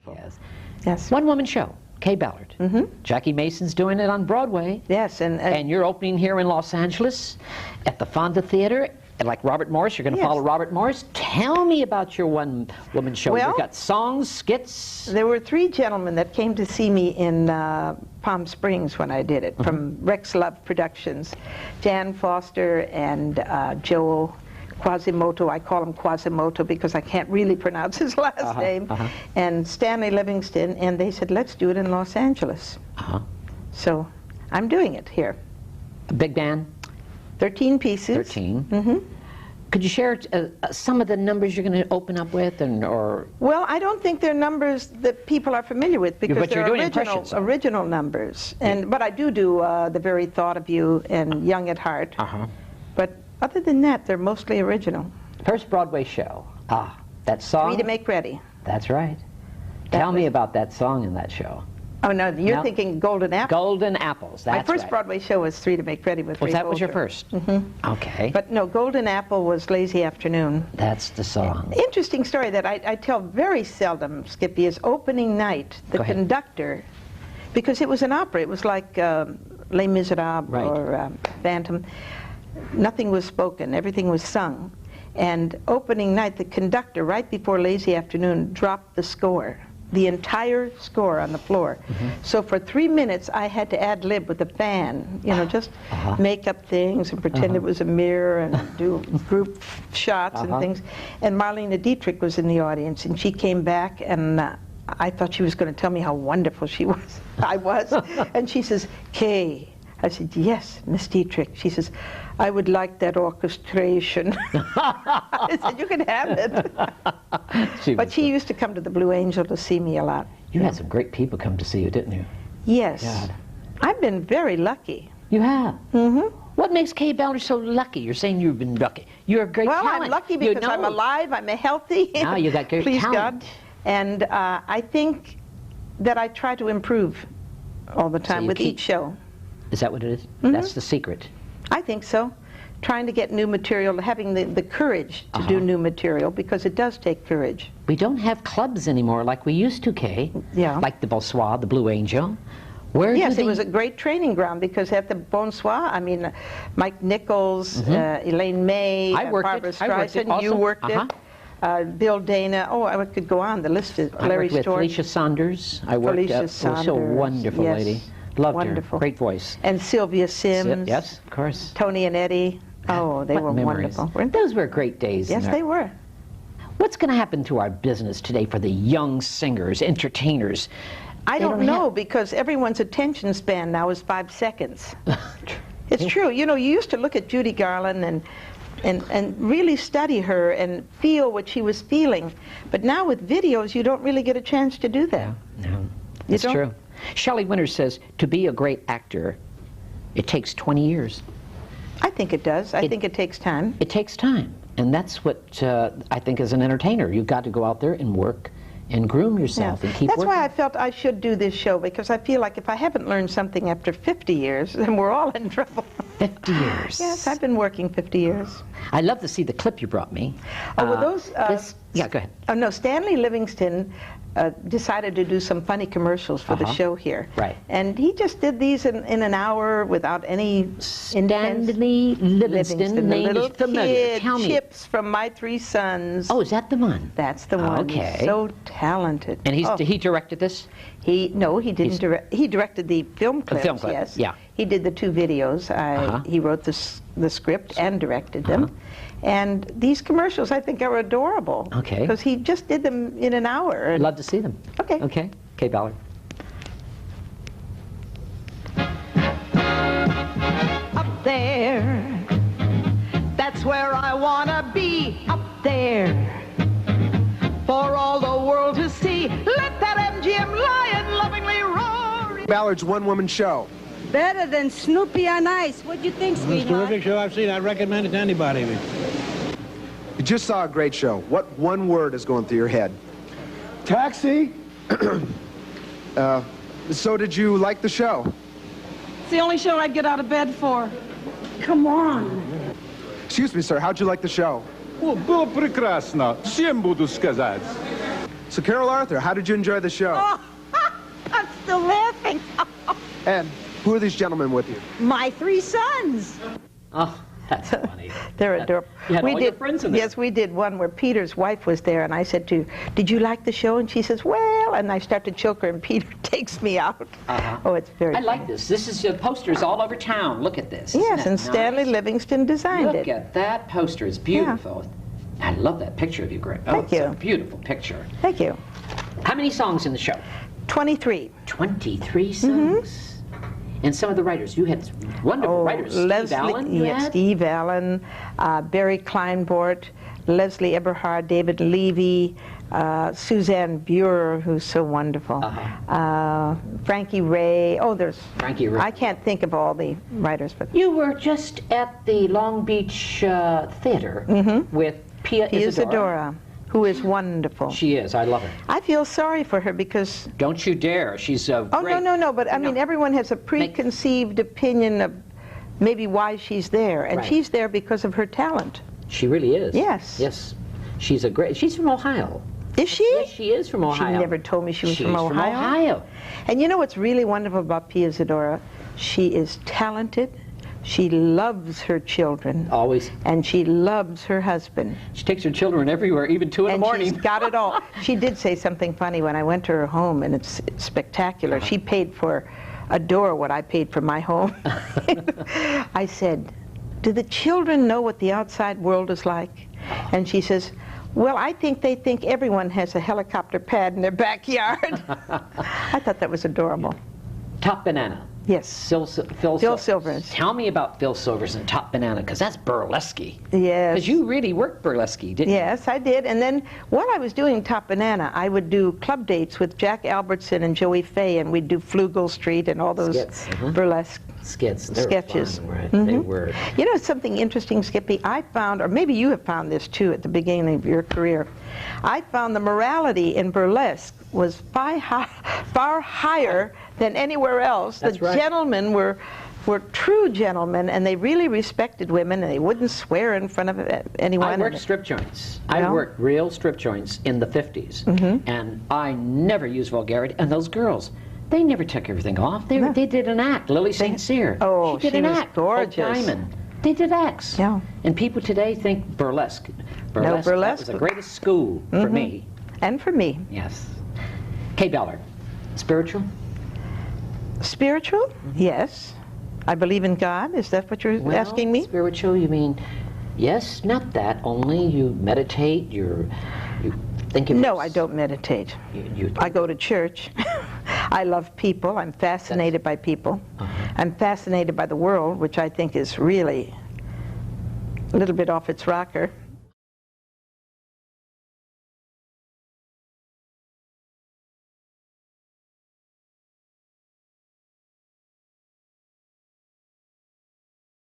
Yes. Yes. One-woman show, Kaye Ballard. Jackie Mason's doing it on Broadway. Yes, and you're opening here in Los Angeles at the Fonda Theater. And like Robert Morris, you're going to follow Robert Morris. Tell me about your one-woman show. Well, You've got songs, skits. There were 3 gentlemen that came to see me in Palm Springs when I did it, from Rex Love Productions. Jan Foster and Joe Quasimodo. I call him Quasimodo because I can't really pronounce his last name. And Stanley Livingston, and they said, let's do it in Los Angeles. So I'm doing it here. A big band? 13 pieces. 13. Could you share some of the numbers you're going to open up with, or? Well, I don't think they're numbers that people are familiar with because they're original numbers. And but I do The Very Thought of You and Young at Heart. But other than that, they're mostly original. First Broadway show. That song. 3 to Make Ready. That's right. Tell me about that song in that show. Oh no, you're thinking Golden Apples. Golden Apples. That's My first Broadway show was 3 to Make Ready with Ray that was Bolger. your first? Okay. But no, Golden Apple was Lazy Afternoon. That's the song. Interesting story that I tell very seldom, Skippy, is opening night. The conductor, because it was an opera, it was like Les Miserables or Phantom. Nothing was spoken, everything was sung. And opening night, the conductor, right before Lazy Afternoon, dropped the score. The entire score on the floor. So for 3 minutes I had to ad-lib with the band, you know, just make up things and pretend it was a mirror and do group shots and things. And Marlene Dietrich was in the audience, and she came back, and I thought she was going to tell me how wonderful I was. And she says, Kaye. I said, yes, Miss Dietrich. She says, I would like that orchestration. I said, you can have it. But she used to come to the Blue Angel to see me a lot. You had some great people come to see you, didn't you? Yes. God. I've been very lucky. You have? What makes Kaye Ballard so lucky? You're saying you've been lucky. You're a great talent. Well, I'm lucky because I'm alive, I'm healthy. Now you got great Please talent. God. And I think that I try to improve all the time with each show. Is that what it is? That's the secret. I think so. Trying to get new material, having the courage to do new material, because it does take courage. We don't have clubs anymore like we used to, Kaye. Yeah. Like the Bonsoir, the Blue Angel. Yes, it was a great training ground, because at the Bonsoir, I mean, Mike Nichols, Elaine May, Barbara Streisand, you worked it. Bill Dana. Oh, I could go on. The list is Larry Storch. With Felicia Saunders. I worked Felicia Saunders. So wonderful lady. Loved her. Great voice. And Sylvia Sims. Yes, of course. Tony and Eddie. Oh, they were wonderful. Those were great days. Yes, they were. What's going to happen to our business today for the young singers, entertainers? I don't know, because everyone's attention span now is 5 seconds. It's true. You know, you used to look at Judy Garland and really study her and feel what she was feeling. But now with videos, you don't really get a chance to do that. No, it's true. Shelley Winters says, to be a great actor, it takes 20 years. I think it does. I think it takes time. It takes time. And that's what I think as an entertainer. You've got to go out there and work and groom yourself and keep working. That's why I felt I should do this show, because I feel like if I haven't learned something after 50 years, then we're all in trouble. 50 years. Yes, I've been working 50 years. I'd love to see the clip you brought me. Oh, well, those... yeah, go ahead. Oh, no, Stanley Livingston decided to do some funny commercials for the show here. Right. And he just did these in an hour without any Stanley Livingston, the name little is familiar. kid, Tell me. Chips from My 3 Sons. Oh, is that the one? That's the one. Okay. He's so talented. And he directed this? He didn't direct. He directed the film clips. The film clip, yes. yeah. He did the 2 videos. He wrote the script and directed them. And these commercials, I think, are adorable. Okay. Because he just did them in an hour. I'd love to see them. Okay. Okay. Kaye Ballard. Up there, that's where I want to be. Up there, for all the world to see. Let that MGM lion lovingly roar. Ballard's one-woman show. Better than Snoopy on Ice. What'd you think, sweetheart? It's a terrific show I've seen. I'd recommend it to anybody. You just saw a great show. What one word is going through your head? Taxi. So did you like the show? It's the only show I'd get out of bed for. Come on. Excuse me, sir. How'd you like the show? Было прекрасно. Всем буду сказать. So, Carol Arthur, how did you enjoy the show? Oh, I'm still laughing. And who are these gentlemen with you? My 3 sons. Oh, that's funny. They're adorable. You had all your friends in there. Yes, we did one where Peter's wife was there, and I said to her, did you like the show? And she says, well, and I start to choke her, and Peter takes me out. Oh, it's very I like this. This is posters all over town. Look at this. Yes, Isn't and that Stanley nice? Livingston designed Look it. at that poster. It's beautiful. I love that picture of you, Greg. Oh, Thank you. It's a beautiful picture. Thank you. How many songs in the show? 23. 23 songs. And some of the writers. You had wonderful writers. Steve Allen, you had? Steve Allen, Barry Kleinbort, Leslie Eberhard, David Levy, Suzanne Burer, who's so wonderful, Frankie Ray. Oh, there's Frankie Ray. I can't think of all the writers, but You were just at the Long Beach Theater with Pia Isadora, who is wonderful. She is. I love her. I feel sorry for her because Don't you dare. She's oh great. no, but I mean everyone has a preconceived opinion of maybe why she's there, and Right. she's there because of her talent. She really is. Yes. Yes. She's from Ohio. Is she? Yes, she is from Ohio. She never told me she was She's from Ohio. Ohio. And you know what's really wonderful about Pia Isadora? She is talented. She loves her children. Always. And she loves her husband. She takes her children everywhere, even 2 in the And morning. she's got it all. She did say something funny when I went to her home, and it's spectacular. She paid for a door what I paid for my home. I said, do the children know what the outside world is like? And she says, well, I think they think everyone has a helicopter pad in their backyard. I thought that was adorable. Top Banana. Yes. Phil Silvers. Tell me about Phil Silvers and Top Banana, because that's burlesque. Yes. Because you really worked burlesque, didn't you? Yes, I did. And then while I was doing Top Banana, I would do club dates with Jack Albertson and Joey Fay, and we'd do Flugel Street and all those Skits, burlesque Skits. They were sketches. fun, right? They were. You know something interesting, Skippy? I found, or maybe you have found this too at the beginning of your career, I found the morality in burlesque was far higher than anywhere else. That's the right. gentlemen were true gentlemen, and they really respected women, and they wouldn't swear in front of anyone. I worked strip joints. You I know? worked real strip joints in the 50s, and I never used vulgarity. And those girls, they never took everything off. They did an act. Lily St. Cyr. Oh, she did she an was act. gorgeous. Hope Diamond. They did acts. Yeah. And people today think burlesque. burlesque. That was the greatest school for me. And for me. Yes. Kaye Ballard. Spiritual? Spiritual? Yes. I believe in God. Is that what you're asking me? Spiritual, you mean, yes, not that only. You meditate, you think of No, I don't meditate. I go to church. I love people. I'm fascinated by people. I'm fascinated by the world, which I think is really a little bit off its rocker.